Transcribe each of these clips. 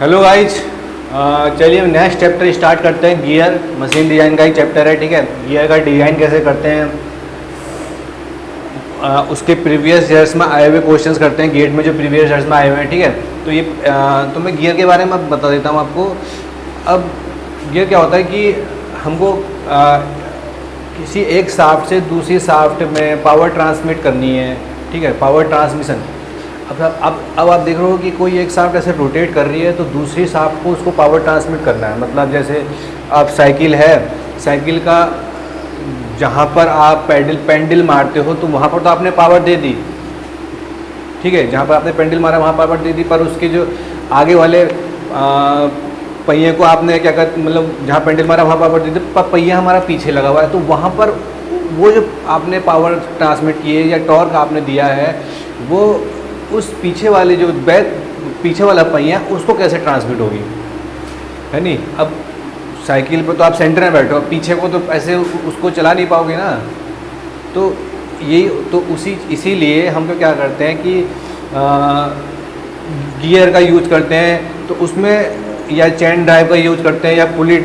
Hello guys, चलिए हम next chapter start करते हैं। गियर मशीन डिज़ाइन का ही चैप्टर है, ठीक है। गियर का डिज़ाइन कैसे करते हैं, उसके प्रीवियस ईयर्स में आए हुए क्वेश्चंस करते हैं, गेट में जो प्रीवियस ईयर्स में आए हुए हैं, ठीक है। तो ये तो मैं गियर के बारे में बता देता हूँ आपको। अब गियर क्या होता है कि हमको किसी एक शाफ्ट से दूसरी शाफ्ट में पावर ट्रांसमिट करनी है, ठीक है, पावर ट्रांसमिशन। अब आप देख रहे हो कि कोई एक शाफ्ट ऐसे रोटेट कर रही है तो दूसरी शाफ्ट को उसको पावर ट्रांसमिट करना है। मतलब जैसे आप साइकिल है, साइकिल का जहाँ पर आप पेंडल मारते हो तो वहाँ पर तो आपने पावर दे दी, ठीक है। जहाँ पर आपने पेंडल मारा वहाँ पावर दे दी, पर उसके जो आगे वाले पहिए को आपने क्या कर, मतलब जहाँ पेंडल मारा वहाँ पावर दे दी, पर पहिया हमारा पीछे लगा हुआ है, तो वहाँ पर वो जो आपने पावर ट्रांसमिट की है या टॉर्क आपने दिया है वो उस पीछे वाले जो पीछे वाला पहिया उसको कैसे ट्रांसमिट होगी, है नहीं। अब साइकिल पे तो आप सेंटर में बैठो, पीछे को तो ऐसे उसको चला नहीं पाओगे ना। तो यही तो इसीलिए हम तो क्या करते हैं कि गियर का यूज करते हैं, तो उसमें या चेन ड्राइव का यूज करते हैं या पुली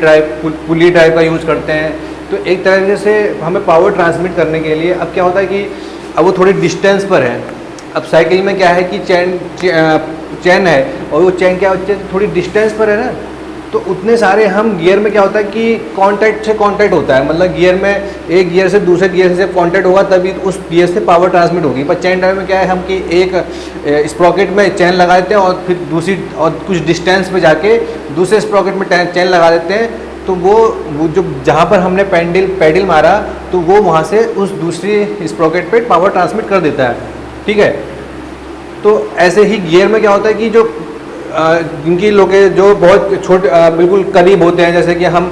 ड्राइव का यूज करते हैं। तो एक तरीके से हमें पावर ट्रांसमिट करने के लिए अब क्या होता है कि अब वो थोड़ी डिस्टेंस पर है। अब साइकिल में क्या है कि चेन है और वो चेन क्या होती है, थोड़ी डिस्टेंस पर है ना, तो उतने सारे हम गियर में क्या होता है कि कांटेक्ट से कांटेक्ट होता है। मतलब गियर में एक गियर से दूसरे गियर से कांटेक्ट होगा तभी उस गियर से पावर ट्रांसमिट होगी। पर चेन ड्राइव में क्या है, हम कि एक स्प्रॉकेट में चेन लगा देते हैं और फिर दूसरी और कुछ डिस्टेंस पे जाके दूसरे स्प्रॉकेट में चेन लगा देते हैं, तो वो जो जहाँ पर हमने पैडल मारा तो वो वहाँ से उस दूसरी स्प्रॉकेट पे पावर ट्रांसमिट कर देता है, ठीक है। तो ऐसे ही गियर में क्या होता है कि जो जिनकी लोग जो बहुत छोटे बिल्कुल करीब होते हैं, जैसे कि हम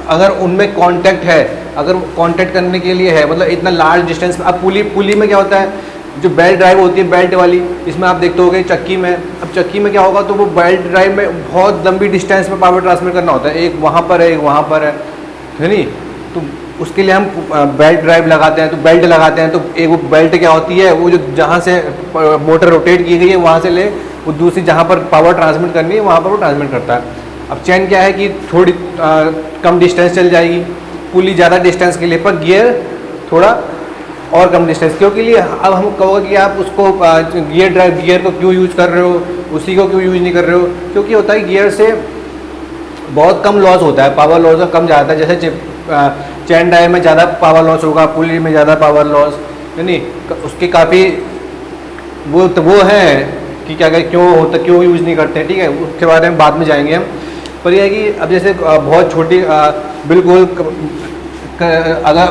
अगर उनमें कांटेक्ट है, अगर कांटेक्ट करने के लिए है, मतलब इतना लार्ज डिस्टेंस। अब पुली में क्या होता है, जो बेल्ट ड्राइव होती है, बेल्ट वाली, इसमें आप देखते होगे चक्की में। अब चक्की में क्या होगा, तो वो बेल्ट ड्राइव में बहुत लंबी डिस्टेंस में पावर ट्रांसमिट करना होता है, एक वहाँ पर है एक वहाँ पर है नहीं। तो उसके लिए हम बेल्ट ड्राइव लगाते हैं, तो बेल्ट लगाते हैं, तो एक वो बेल्ट क्या होती है, वो जो जहाँ से मोटर रोटेट की गई है वहाँ से ले वो दूसरी जहाँ पर पावर ट्रांसमिट करनी है वहाँ पर वो ट्रांसमिट करता है। अब चेन क्या है कि थोड़ी कम डिस्टेंस चल जाएगी, पुली ज़्यादा डिस्टेंस के लिए, पर गियर थोड़ा और कम डिस्टेंस। क्योंकि लिए अब हम कहोगे कि आप उसको गियर को क्यों यूज़ कर रहे हो, उसी को क्यों यूज़ नहीं कर रहे हो, क्योंकि होता है गियर से बहुत कम लॉस होता है, पावर लॉस कम जाता है। जैसे चेन ड्राइव में ज़्यादा पावर लॉस होगा, पुली में ज़्यादा पावर लॉस, यानी उसके काफ़ी वो है कि क्या कहते क्यों होता, क्यों यूज़ नहीं करते हैं, ठीक है। उसके बारे में बाद में जाएंगे हम। पर यह है कि अब जैसे बहुत छोटी बिल्कुल अगर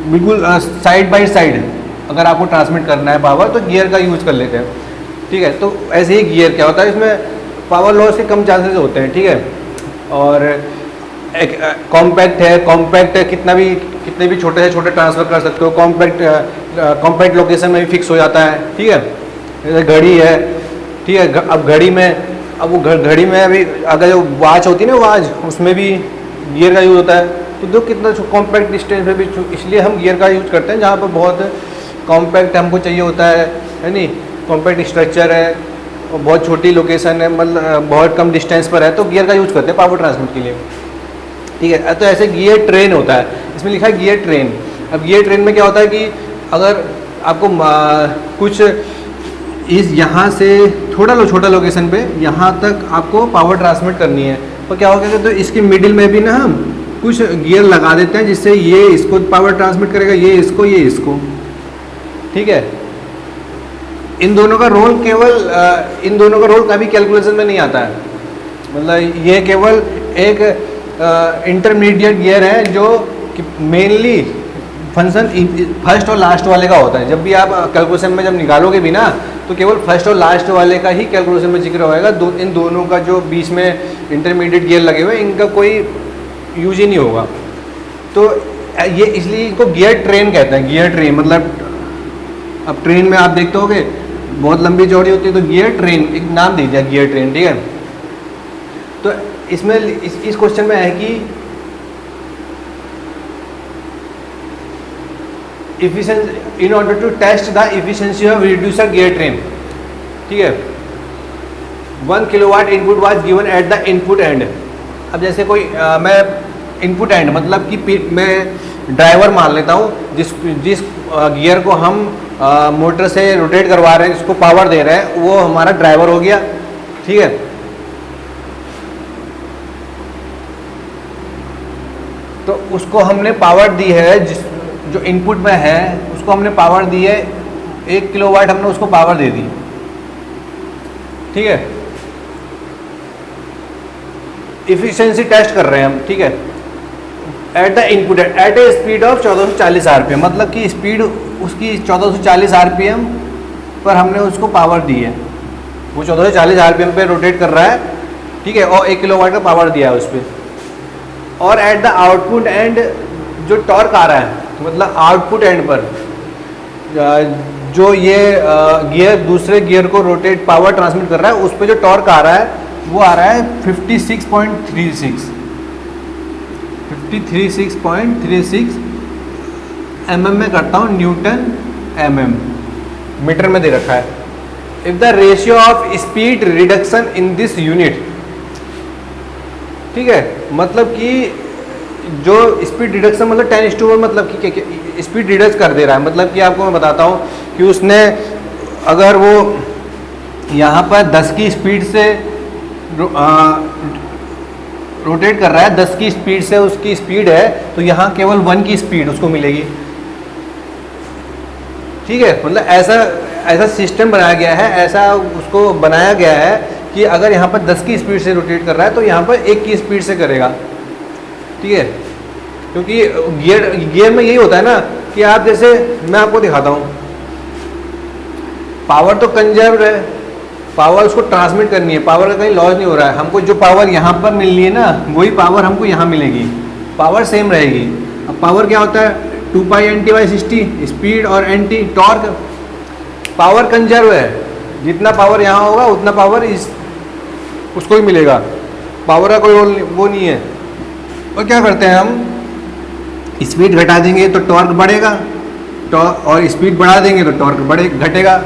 बिल्कुल साइड बाय साइड अगर आपको ट्रांसमिट करना है पावर, तो गियर का यूज़ कर लेते हैं, ठीक है। तो ऐसे ही गियर क्या होता है, इसमें पावर लॉस के कम चांसेस होते हैं, ठीक है। और एक कॉम्पैक्ट है, कितने भी छोटे से छोटे ट्रांसफ़र कर सकते हो। कॉम्पैक्ट लोकेशन में भी फिक्स हो जाता है, ठीक है। जैसे घड़ी है, ठीक है। अब घड़ी में अभी अगर जो वॉच होती है ना, वॉच, उसमें भी गियर का यूज़ होता है। तो दो कितना कॉम्पैक्ट डिस्टेंस में भी, इसलिए हम गियर का यूज़ करते हैं जहाँ पर बहुत कॉम्पैक्ट हमको चाहिए होता है नहीं, कॉम्पैक्ट स्ट्रक्चर है और बहुत छोटी लोकेशन है, मतलब बहुत कम डिस्टेंस पर है, तो गियर का यूज़ करते हैं पावर ट्रांसमिट के लिए, ठीक है। तो ऐसे गियर ट्रेन होता है, इसमें लिखा है गियर ट्रेन। अब गियर ट्रेन में क्या होता है कि अगर आपको कुछ यहाँ से छोटा लोकेशन पे यहाँ तक आपको पावर ट्रांसमिट करनी है, तो क्या होगा, तो इसके मिडिल में भी ना हम कुछ गियर लगा देते हैं, जिससे ये इसको पावर ट्रांसमिट करेगा, ये इसको, ठीक है। इन दोनों का रोल कभी कैलकुलेशन में नहीं आता है। मतलब ये केवल एक इंटरमीडिएट गियर है जो मेनली फंक्शन फर्स्ट और लास्ट वाले का होता है। जब भी आप कैलकुलेशन में जब निकालोगे भी ना, तो केवल फर्स्ट और लास्ट वाले का ही कैलकुलेशन में जिक्र होएगा। इन दोनों का जो बीच में इंटरमीडिएट गियर लगे हुए हैं, इनका कोई यूज ही नहीं होगा। तो ये इसलिए इनको गियर ट्रेन कहते हैं। गियर ट्रेन मतलब, अब ट्रेन में आप देखते होगे बहुत लंबी चौड़ी होती है, तो गियर ट्रेन एक नाम दे दिया, गियर ट्रेन, ठीक है। तो इसमें इस क्वेश्चन में है कि efficiency in order to test the efficiency of reducer gear train, ठीक है। 1 kilowatt input was given at the input and. अब जैसे कोई मैं इनपुट एंड मतलब कि मैं ड्राइवर मान लेता हूँ जिस जिस गियर को हम मोटर से रोटेट करवा रहे हैं, जिसको पावर दे रहे हैं, वो हमारा ड्राइवर हो गया। ठीक है, तो उसको हमने पावर दी है, जिस जो इनपुट में है उसको हमने पावर दी है 1 किलोवाट, हमने उसको पावर दे दी। ठीक है, इफिशिएंसी टेस्ट कर रहे हैं हम। ठीक है, at the input at a speed of 1440 RPM, मतलब कि स्पीड उसकी 1440 आरपीएम पर हमने उसको पावर दी है। वो 1440 आरपीएम पे रोटेट कर रहा है। ठीक है, और 1 किलोवाट का पावर दिया है उस पर। और एट द आउटपुट एंड जो टॉर्क आ रहा है, मतलब आउटपुट एंड पर जो ये गियर दूसरे गियर को रोटेट पावर ट्रांसमिट कर रहा है, उस पर जो टॉर्क आ रहा है वो आ रहा है 56.36 mm में करता हूँ, न्यूटन mm मीटर में दे रखा है। If the ratio of speed reduction in this unit, ठीक है, मतलब कि जो स्पीड रिडक्शन मतलब 10:1, मतलब कि स्पीड रिडक्स कर दे रहा है। मतलब कि आपको मैं बताता हूँ कि उसने अगर वो यहाँ पर 10 की स्पीड से रोटेट कर रहा है, 10 की स्पीड से उसकी स्पीड है, तो यहाँ केवल 1 की स्पीड उसको मिलेगी। ठीक है, मतलब ऐसा सिस्टम बनाया गया है, ऐसा उसको बनाया गया है कि अगर यहाँ पर 10 की स्पीड से रोटेट कर रहा है तो यहाँ पर 1 की स्पीड से करेगा। ठीक है, क्योंकि गियर में यही होता है ना कि आप जैसे मैं आपको दिखाता हूँ, पावर तो कंजर्व है, पावर उसको ट्रांसमिट करनी है, पावर का कहीं लॉस नहीं हो रहा है। हमको जो पावर यहाँ पर मिलनी है ना, वही पावर हमको यहाँ मिलेगी, पावर सेम रहेगी। अब पावर क्या होता है, 2π/NT/60 स्पीड और NT टॉर्क। पावर कंजर्व है, जितना पावर यहाँ होगा उतना पावर उसको ही मिलेगा, पावर का कोई वो नहीं है। और क्या करते हैं हम, स्पीड घटा देंगे तो टॉर्क बढ़ेगा, और स्पीड बढ़ा देंगे तो टॉर्क घटेगा।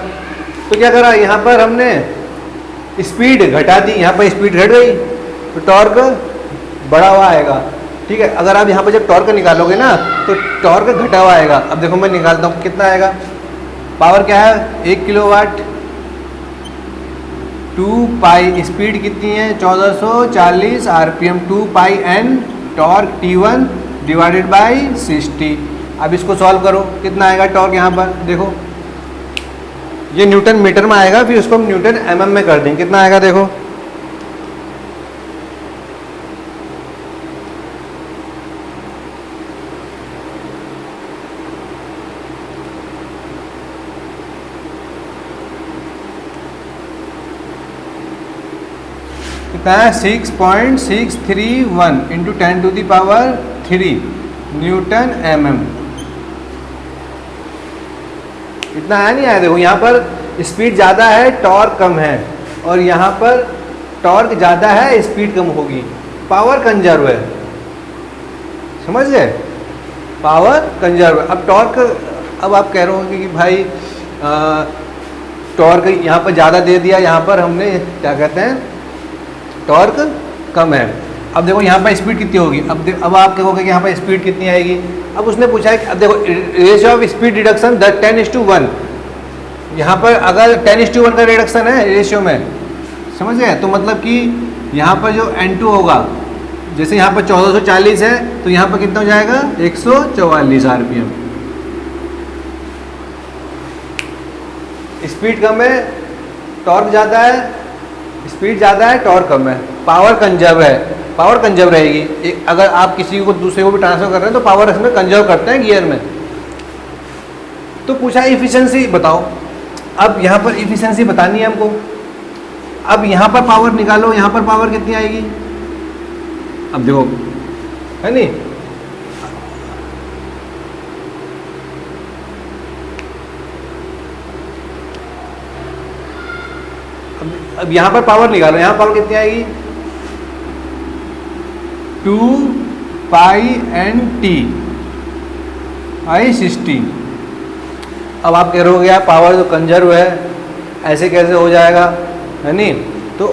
तो क्या करा, यहाँ पर हमने स्पीड घटा दी, यहाँ पर स्पीड घट गई तो टॉर्क बढ़ा हुआ आएगा। ठीक है, अगर आप यहाँ पर जब टॉर्क निकालोगे ना तो टॉर्क घटा हुआ आएगा। अब देखो मैं निकालता हूँ कितना आएगा, पावर क्या है 1 किलोवाट, 2π स्पीड कितनी है 1440 RPM, 2πn torque T1 divided by 60। अब इसको सॉल्व करो, कितना आएगा टॉर्क यहाँ पर देखो, ये न्यूटन मीटर में आएगा, फिर उसको हम न्यूटन mm में कर देंगे। कितना आएगा देखो, कितना है 6.631 इंटू 10⁻³ न्यूटन mm। इतना आया नहीं आया, देखो यहाँ पर स्पीड ज़्यादा है टॉर्क कम है, और यहाँ पर टॉर्क ज़्यादा है स्पीड कम होगी, पावर कंजर्व है। समझ गए, पावर कंजर्व। अब टॉर्क, अब आप कह रहे होंगे कि भाई टॉर्क यहाँ पर ज़्यादा दे दिया, यहाँ पर हमने क्या कहते हैं टॉर्क कम है। अब देखो यहाँ पर स्पीड कितनी होगी, अब आप कहोगे कि यहाँ पर स्पीड कितनी आएगी। अब उसने पूछा है कि अब देखो रेशियो ऑफ स्पीड रिडक्शन 10:1, यहाँ पर अगर 10:1 का रिडक्शन है रेशियो में, समझ गए, तो मतलब कि यहाँ पर जो N2 होगा, जैसे यहाँ पर 1440 है तो यहाँ पर कितना हो जाएगा 144 आरपीएम। स्पीड कम है टॉर्क ज़्यादा है, स्पीड ज़्यादा है टॉर्क कम है, पावर कंजर्व है, पावर कंजर्व रहेगी। अगर आप किसी को दूसरे को भी ट्रांसफर कर रहे हैं तो पावर इसमें कंजर्व करते हैं गियर में। तो पूछा इफिशिएंसी बताओ, अब यहाँ पर इफिशिएंसी बतानी है हमको। अब यहाँ पर पावर निकालो, यहाँ पर पावर कितनी आएगी, अब देखो है नहीं, अब यहाँ पर पावर निकालो, यहाँ पावर कितनी आएगी 2πNT/60। अब आप कह रहे हो यार पावर तो कंजर्व है, ऐसे कैसे हो जाएगा, है नहीं। तो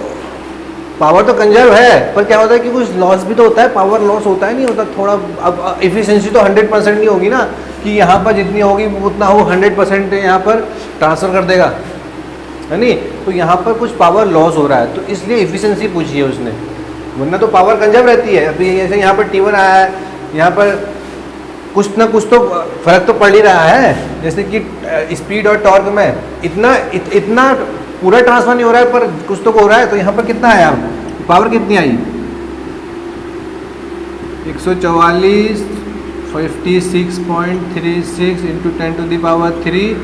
पावर तो कंजर्व है, पर क्या होता है कि कुछ लॉस भी तो होता है, पावर लॉस होता है नहीं होता थोड़ा। अब इफिशिएंसी तो 100% नहीं होगी ना कि यहाँ पर जितनी होगी उतना वो 100% यहाँ पर ट्रांसफ़र कर देगा, है नहीं। तो यहाँ पर कुछ पावर लॉस हो रहा है, तो इसलिए इफिशिएंसी पूछी है उसने, वरना तो पावर कंजर्व रहती है। अभी जैसे यहाँ पर T1 आया है, यहाँ पर कुछ ना कुछ तो फर्क तो पड़ ही रहा है, जैसे कि स्पीड और टॉर्क में इतना पूरा ट्रांसफर नहीं हो रहा है, पर कुछ तो हो रहा है। तो यहाँ पर कितना आया, पावर कितनी आई, 144 56.36 इंटू 10⁻³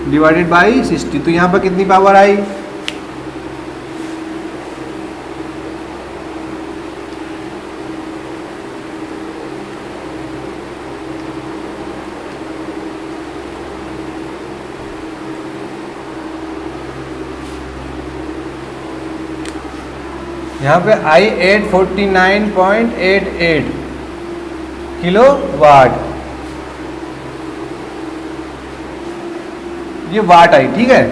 डिवाइडेड बाई 60। तो यहाँ पर कितनी पावर आई, यहाँ पे आई 849.88 किलो वाट, ये वाट आई, ठीक है।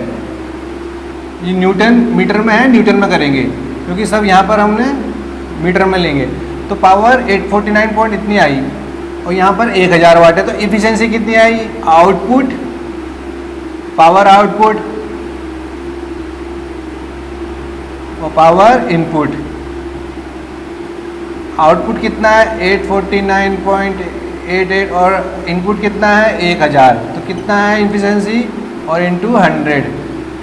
ये न्यूटन मीटर में है, न्यूटन में करेंगे क्योंकि सब यहाँ पर हमने मीटर में लेंगे। तो पावर 849 पॉइंट इतनी आई और यहाँ पर 1000 वाट है। तो इफिशिएंसी कितनी आई, आउटपुट पावर आउटपुट और पावर इनपुट। आउटपुट कितना है 849.88 और इनपुट कितना है 1000। तो कितना है इफिशिएंसी और इनटू 100,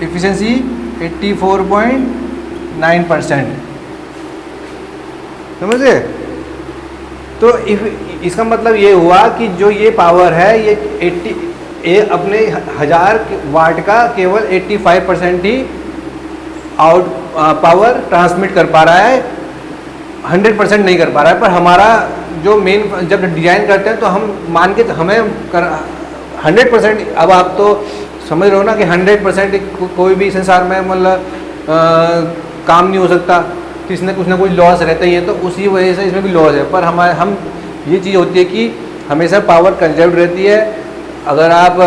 इफिशिएंसी 84.9%। समझे। तो इसका मतलब ये हुआ कि जो ये पावर है ये अपने 1000 वाट का केवल 85% ही आउट पावर ट्रांसमिट कर पा रहा है, 100% नहीं कर पा रहा है। पर हमारा जो मेन, जब डिजाइन करते हैं तो हम मान के हमें 100%, अब आप तो समझ रहे हो ना कि 100% कोई भी संसार में मतलब काम नहीं हो सकता, किसी ने कुछ ना कुछ लॉस रहता ही है। तो उसी वजह से इसमें भी लॉस है। पर हम ये चीज़ होती है कि हमेशा पावर कंजर्व रहती है। अगर आप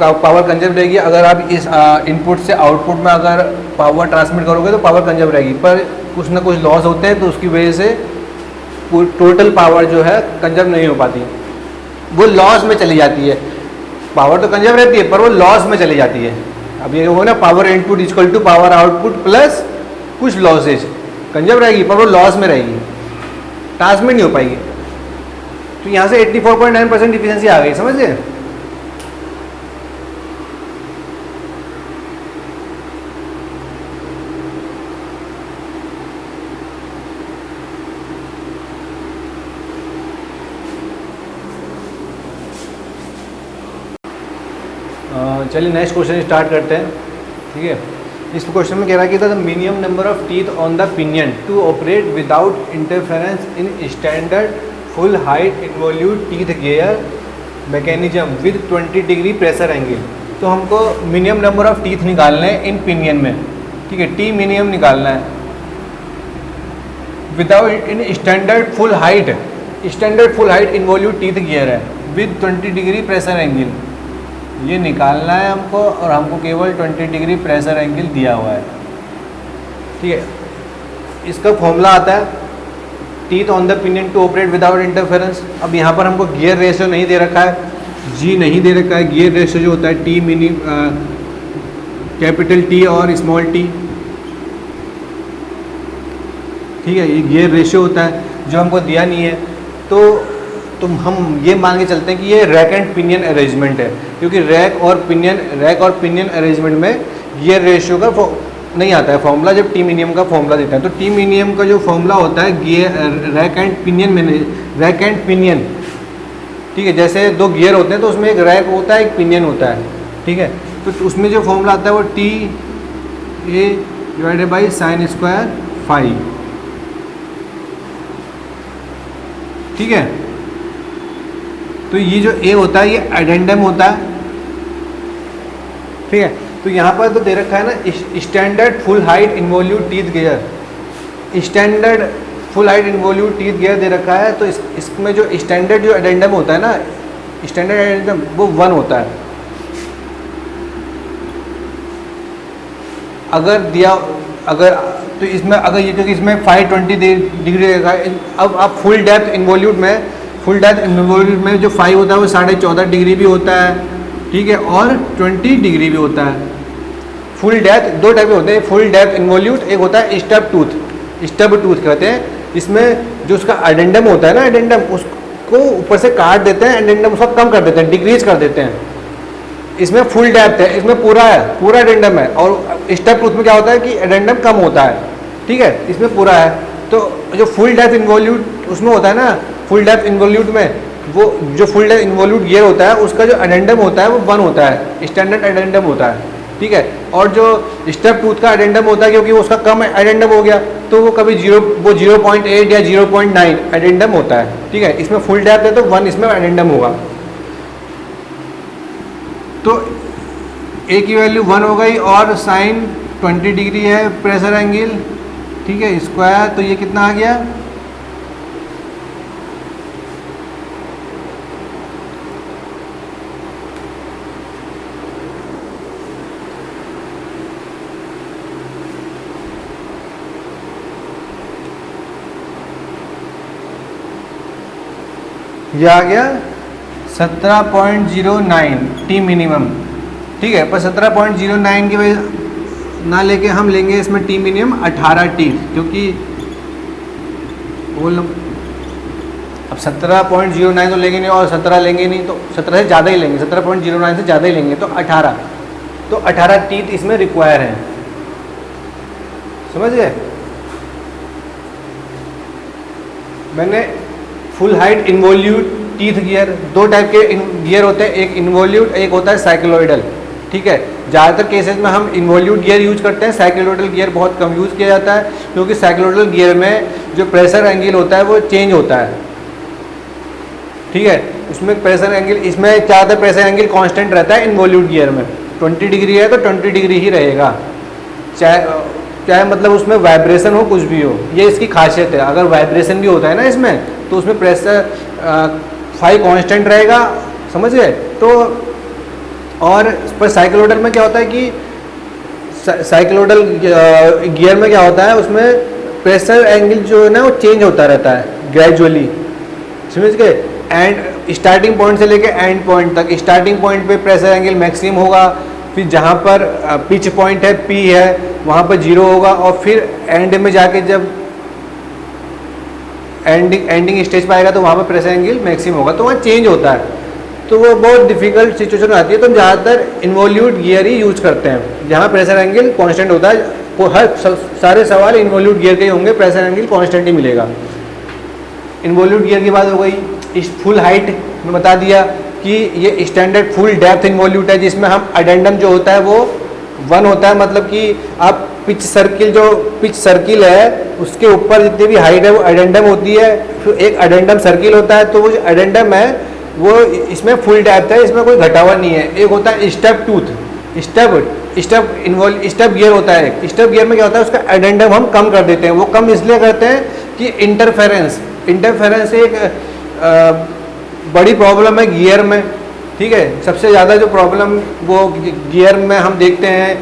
पावर कंजर्व रहेगी, अगर आप इस इनपुट से आउटपुट में अगर पावर ट्रांसमिट करोगे तो पावर कंजर्व रहेगी। पर कुछ ना कुछ लॉस होते हैं तो उसकी वजह से टोटल पावर जो है कंजर्व नहीं हो पाती, वो लॉस में चली जाती है। पावर तो कंजर्व रहती है पर वो लॉस में चली जाती है। अब ये हो ना, power input equal to power output plus कुछ लॉसेज, कंजर्व रहेगी पर वो लॉस में रहेगी, ट्रांसमिट नहीं हो पाएगी। तो यहाँ से 84.9% इफिशिएंसी आ गई, समझे। चलिए नेक्स्ट क्वेश्चन स्टार्ट करते हैं, ठीक है। इस क्वेश्चन में कह रहा है कि the minimum number of teeth on the pinion to operate without interference in standard full height involute teeth gear mechanism with 20 degree pressure angle. तो हमको मिनिमम नंबर ऑफ टीथ निकालना है इन पिनियन में, ठीक है। टी मिनिमम निकालना है without in standard full height involute teeth gear है विद 20 डिग्री प्रेशर एंगल, ये निकालना है हमको। और हमको केवल 20 डिग्री प्रेशर एंगल दिया हुआ है, ठीक है। इसका फॉर्मूला आता है teeth on the pinion to operate without interference. अब यहाँ पर हमको गियर रेशियो नहीं दे रखा है, जी नहीं दे रखा है। गियर रेशियो जो होता है टी मिनी कैपिटल टी और स्मॉल टी, ठीक है, ये गियर रेशियो होता है जो हमको दिया नहीं है। तो हम ये मान के चलते हैं कि ये रैक एंड पिनियन अरेंजमेंट है, क्योंकि रैक और पिनियन अरेंजमेंट में गियर रेशियो का नहीं आता है फॉर्मूला जब टी मिनिमम का फॉर्मूला देता है। तो टी मिनिमम का जो फॉर्मूला होता है गियर रैक एंड पिनियन, ठीक है। जैसे दो गियर होते हैं तो उसमें एक रैक होता है, एक पिनियन होता है, ठीक है। तो उसमें जो फॉर्मूला आता है वो T A divided by sine square phi, ठीक है। तो ये जो ए होता है ये एडेंडम होता है, ठीक है। तो यहाँ पर तो दे रखा है ना standard full height involute teeth gear, standard full height involute teeth gear दे रखा है। तो इसमें जो स्टैंडर्ड जो एडेंडम होता है ना, स्टैंडर्ड एडेंडम वो 1 होता है। अगर तो इसमें अगर ये, क्योंकि इसमें 520 डिग्री रहेगा। अब आप फुल डेप्थ इन्वॉल्यूट में जो 5 होता है वो 14.5 डिग्री भी होता है, ठीक है, और 20 डिग्री भी होता है। फुल डेप्थ दो टाइप के होते हैं, फुल डेप्थ इन्वॉल्यूट, एक होता है स्टब टूथ कहते हैं। इसमें जो उसका एडेंडम होता है ना, एडेंडम उसको ऊपर से काट देते हैं, एडेंडम उसका कम कर देते हैं, डिक्रीज कर देते हैं। इसमें फुल डेप्थ है, इसमें पूरा एडेंडम है। और स्टब टूथ में क्या होता है कि एडेंडम कम होता है, ठीक है, इसमें पूरा है। तो जो फुल डेप्थ इन्वॉल्यूट उसमें होता है ना, फुल डेप्थ इन्वॉल्यूट में वो जो फुल डेप्थ इन्वॉल्यूट गियर होता है उसका जो एडेंडम होता है वो 1 होता है, स्टैंडर्ड एडेंडम होता है, ठीक है। और जो स्टब टूथ का एडेंडम होता है, क्योंकि उसका कम एडेंडम हो गया तो वो कभी 0.8 या 0.9 एडेंडम होता है, ठीक है। इसमें फुल डेप्थ है तो 1 इसमें एडेंडम होगा। तो ए की वैल्यू 1 हो गई और साइन 20 डिग्री है प्रेशर एंगल, ठीक है, स्क्वायर। तो ये कितना आ गया, ये आ गया 17.09 टी मिनिमम, ठीक है। पर 17.09 की वजह ना लेके हम लेंगे इसमें टी मिनिमम 18 टी, क्योंकि बोल अब 17.09 तो लेंगे नहीं और 17 लेंगे नहीं, तो 17 से ज़्यादा ही लेंगे, 17.09 से ज़्यादा ही लेंगे, तो 18 टीथ इसमें रिक्वायर है, समझ गए। मैंने full height involute teeth gear, दो टाइप के गियर होते हैं, एक इन्वॉल्यूट, एक होता है साइक्लोइडल, ठीक है। ज़्यादातर केसेस में हम इन्वॉल्यूट गियर यूज करते हैं, साइक्लोइडल गियर बहुत कम यूज़ किया जाता है, क्योंकि साइक्लोइडल गियर में जो प्रेशर एंगल होता है वो चेंज होता है, ठीक है। उसमें प्रेशर एंगल, इसमें ज़्यादातर प्रेशर एंगल कांस्टेंट रहता है इन्वॉल्यूट गियर में, 20 डिग्री है तो 20 डिग्री ही रहेगा, चाहे मतलब उसमें वाइब्रेशन हो, कुछ भी हो, ये इसकी खासियत है। अगर वाइब्रेशन भी होता है ना इसमें, तो उसमें प्रेशर 5 कांस्टेंट रहेगा, समझ गए। तो और पर साइक्लोइडल में क्या होता है कि साइक्लोइडल गियर में क्या होता है, उसमें प्रेशर एंगल जो है ना वो चेंज होता रहता है ग्रेजुअली, समझ गए। एंड स्टार्टिंग पॉइंट से लेके एंड पॉइंट तक, स्टार्टिंग पॉइंट पे प्रेशर एंगल मैक्सिमम होगा, फिर जहाँ पर पिच पॉइंट है, पी है, वहाँ पर 0 होगा, और फिर एंड में जाके जब एंडिंग स्टेज पर आएगा तो वहाँ पर प्रेशर एंगल मैक्सिमम होगा, तो वहाँ चेंज होता है। तो वो बहुत डिफिकल्ट सिचुएशन आती है, तो हम ज़्यादातर इन्वॉल्यूट गियर ही यूज करते हैं, जहाँ प्रेशर एंगल कांस्टेंट होता है। हर सारे सवाल इन्वॉल्यूट गियर के होंगे, प्रेशर एंगल कांस्टेंट ही मिलेगा। इन्वॉल्यूट गियर की बात हो गई। इस फुल हाइट में बता दिया कि ये स्टैंडर्ड फुल डेप्थ इन्वॉल्यूट है, जिसमें हम एडेंडम जो होता है वो 1 होता है, मतलब कि आप पिच सर्किल है उसके ऊपर जितनी भी हाइट है वो एडेंडम होती है, फिर एक एडेंडम सर्किल होता है, तो वो जो एडेंडम है वो इसमें फुल डेप्थ है, इसमें कोई घटा हुआ नहीं है। एक होता है स्टब टूथ, स्टब गियर होता है। स्टब गियर में क्या होता है, उसका एडेंडम हम कम कर देते हैं। वो कम इसलिए करते हैं कि इंटरफेरेंस एक बड़ी प्रॉब्लम है गियर में, ठीक है। सबसे ज़्यादा जो प्रॉब्लम वो गियर में हम देखते हैं,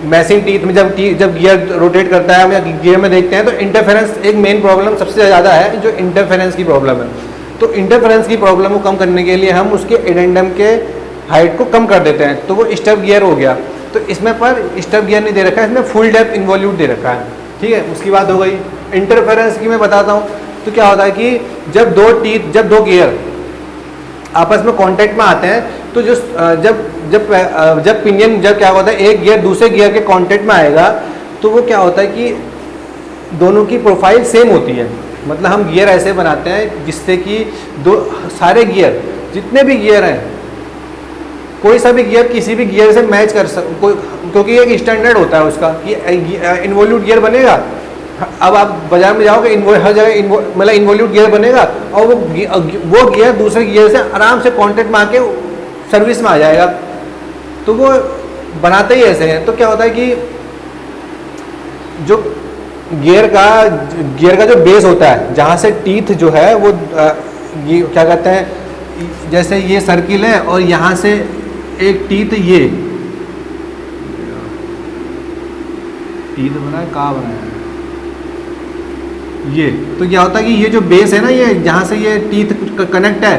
मैसिंग टीथ में जब गियर रोटेट करता है, हम या गियर में देखते हैं, तो इंटरफेरेंस एक मेन प्रॉब्लम सबसे ज़्यादा है, जो इंटरफेरेंस की प्रॉब्लम है। तो इंटरफेरेंस की प्रॉब्लम को कम करने के लिए हम उसके एडेंडम के हाइट को कम कर देते हैं, तो वो स्टब गियर हो गया। तो इसमें पर स्टब गियर नहीं दे रखा है, इसमें फुल डेप्थ इन्वॉल्यूट दे रखा है, ठीक है। उसकी बात हो गई। इंटरफेरेंस की मैं बताता हूँ। तो क्या होता है कि जब दो गियर आपस में कांटेक्ट में आते हैं, तो जो जब पिनियन क्या होता है, एक गियर दूसरे गियर के कांटेक्ट में आएगा, तो वो क्या होता है कि दोनों की प्रोफाइल सेम होती है। मतलब हम गियर ऐसे बनाते हैं जिससे कि सारे गियर, जितने भी गियर हैं, कोई सा भी गियर किसी भी गियर से मैच कर क्योंकि एक स्टैंडर्ड होता है उसका कि इन्वॉल्यूट गियर बनेगा। अब आप बाजार में जाओगे, हर जगह मतलब इन्वॉल्यूट गियर बनेगा, और वो गियर दूसरे गियर से आराम से कांटेक्ट में आके सर्विस में आ जाएगा। तो वो बनाते ही ऐसे हैं। तो क्या होता है कि जो गियर का जो बेस होता है, जहाँ से टीथ जो है वो ये क्या कहते हैं, जैसे ये सर्किल है और यहाँ से एक टीथ टीथ बनाया, कहाँ बनाया ये। तो क्या होता है कि ये जो बेस है ना, ये जहाँ से ये टीथ कनेक्ट है,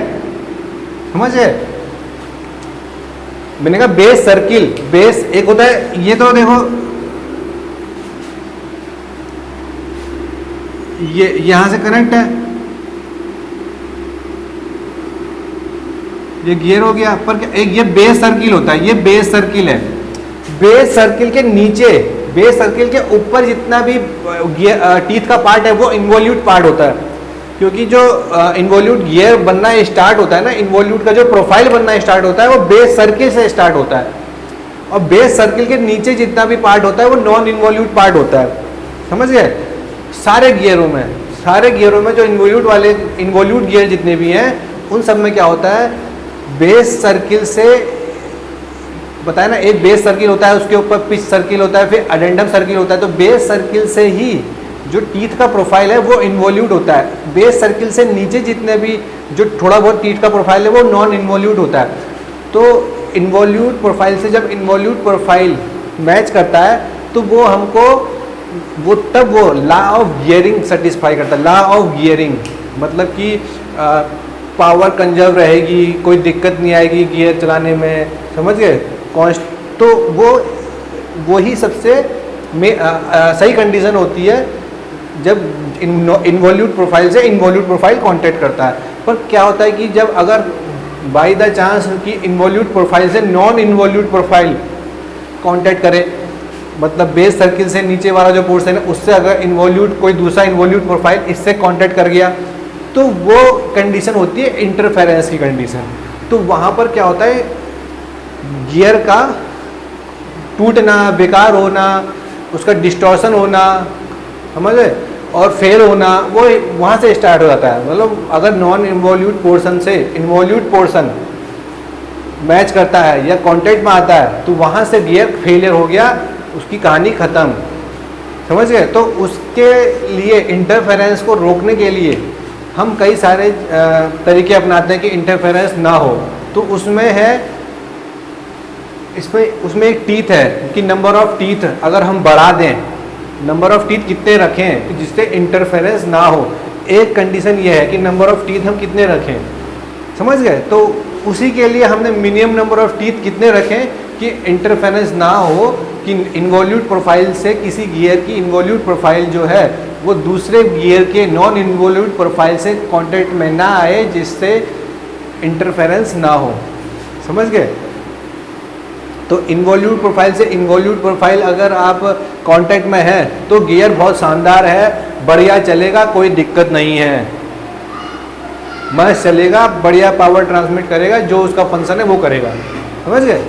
समझे, मैंने कहा बेस सर्किल, बेस एक होता है, ये तो देखो ये यहां से कनेक्ट है, ये गियर हो गया, पर एक ये बेस सर्किल होता है, ये बेस सर्किल है। बेस सर्किल के नीचे, बेस सर्किल के ऊपर जितना भी टीथ का पार्ट है वो इन्वॉल्यूट पार्ट होता है, क्योंकि जो इन्वॉल्यूट गियर बनना स्टार्ट होता है ना, इन्वॉल्यूट का जो प्रोफाइल बनना स्टार्ट होता है वो बेस सर्किल से स्टार्ट होता है, और बेस सर्किल के नीचे जितना भी पार्ट होता है वो नॉन इन्वॉल्यूट पार्ट होता है, समझ गए। सारे गियरों में जो इन्वॉल्यूट गियर जितने भी हैं उन सब में क्या होता है, बेस सर्किल से, बताया ना, एक बेस सर्किल होता है, उसके ऊपर पिच सर्किल होता है, फिर अडेंडम सर्किल होता है। तो बेस सर्किल से ही जो टीथ का प्रोफाइल है वो इन्वॉल्यूट होता है, बेस सर्किल से नीचे जितने भी जो थोड़ा बहुत टीथ का प्रोफाइल है वो नॉन इन्वॉल्यूट होता है। तो इन्वॉल्यूट प्रोफाइल से जब इन्वॉल्यूट प्रोफाइल मैच करता है तो वो हमको तब वो लॉ ऑफ गियरिंग सेटिस्फाई करता है। लॉ ऑफ गियरिंग मतलब कि पावर कंजर्व रहेगी, कोई दिक्कत नहीं आएगी गियर चलाने में, समझ गए। तो वो ही सबसे सही कंडीशन होती है जब इन्वॉल्यूट प्रोफाइल से इन्वॉल्यूट प्रोफाइल कांटेक्ट करता है। पर क्या होता है कि जब अगर बाय द चांस कि इन्वॉल्यूट प्रोफाइल से नॉन इन्वॉल्यूट प्रोफाइल कांटेक्ट करे, मतलब बेस सर्किल से नीचे वाला जो पोर्शन है उससे अगर इन्वॉल्यूट कोई दूसरा इन्वॉल्यूट प्रोफाइल इससे कांटेक्ट कर गया, तो वो कंडीशन होती है इंटरफेरेंस की कंडीशन। तो वहाँ पर क्या होता है, गियर का टूटना, बेकार होना, उसका डिस्टॉर्शन होना, समझे, और फेल होना, वो वहाँ से स्टार्ट हो जाता है। मतलब अगर नॉन इन्वॉल्यूट पोर्शन से इन्वॉल्यूट पोर्शन मैच करता है या कांटेक्ट में आता है तो वहाँ से गियर फेलियर हो गया, उसकी कहानी ख़त्म, समझ गए। तो उसके लिए इंटरफेरेंस को रोकने के लिए हम कई सारे तरीके अपनाते हैं कि इंटरफेरेंस ना हो। तो उसमें है, उसमें एक टीथ है कि नंबर ऑफ टीथ अगर हम बढ़ा दें, नंबर ऑफ टीथ कितने रखें कि जिससे इंटरफेरेंस ना हो। एक कंडीशन ये है कि नंबर ऑफ टीथ हम कितने रखें, समझ गए। तो उसी के लिए हमने मिनिमम नंबर ऑफ टीथ कितने रखें कि इंटरफेरेंस ना हो, कि इन्वॉल्यूट प्रोफाइल से किसी गियर की इन्वॉल्यूट प्रोफाइल जो है वो दूसरे गियर के नॉन इन्वॉल्यूट प्रोफाइल से कांटेक्ट में ना आए, जिससे इंटरफेरेंस ना हो, समझ गए। तो इन्वॉल्यूट प्रोफाइल से इन्वॉल्यूट प्रोफाइल अगर आप कांटेक्ट में है तो गियर बहुत शानदार है, बढ़िया चलेगा, कोई दिक्कत नहीं है, मस्त चलेगा, बढ़िया पावर ट्रांसमिट करेगा, जो उसका फंक्शन है वो करेगा, समझ गए।